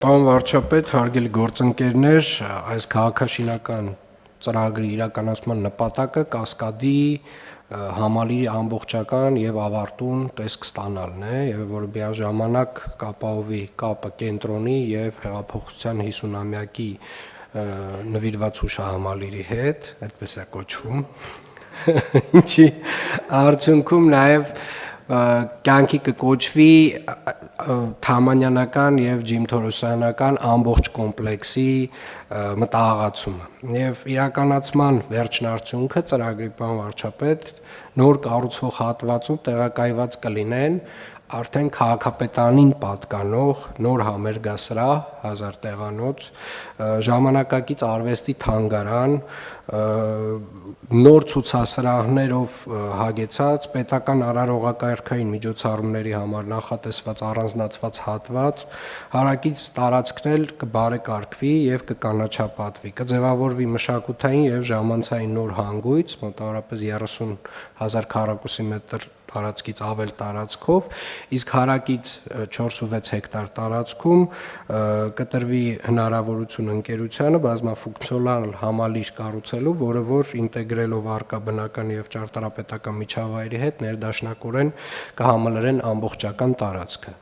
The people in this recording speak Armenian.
Պարոն վարչապետ, հարգելի գործընկերներ, այս քաղաքաշինական ծրագրի իրականացման նպատակը Կասկադի համալիրի ամբողջական եւ ավարտուն տեսք ստանալն է, եւ որ միաժամանակ կապահովի կապը կենտրոնի եւ հեղափոխության 50-ամյակի նվիրված հուշահամալիրի հետ, այդպես է կոչվում, ինչի արդյունքում նաեւ կյանքի կկոչվի Թամանյանական եւ Ջիմթորոսյանական ամբողջ կոմպլեքսի մտահղացումը եւ իրականացման վերջնարդյունքը ծրագրի պարոն վարչապետ նոր կառուցվող հատվածում տեղակայված կլինեն արդեն քաղաքապետանին պատկանող նոր համերգասրահ 1000 տեղանոց, ժամանակակից արվեստի թանգարան, նոր ցուցասրահներով հագեցած պետական արարողակարգային միջոցառումների համար նախատեսված առանձնացված հատված, հարակից տարածքն էլ կբարեկարգվի եւ կկանաչապատվի, կձևավորվի մշակութային եւ ժամանցային նոր հանգույց, մոտավորապես 30,000 քառակուսի մետր տարածքից ավել տարածքով, իսկ հարակից 4.6 հեկտար տարածքում կտրվի հնարավորություն ընկերությանը բազմաֆունկցիոնալ համալիր կառուցելու, որը որ ինտեգրելով առկա բնական եւ ճարտարապետական միջավայրի հետ ներդաշնակորեն կհամալրեն ամբողջական տարածքը։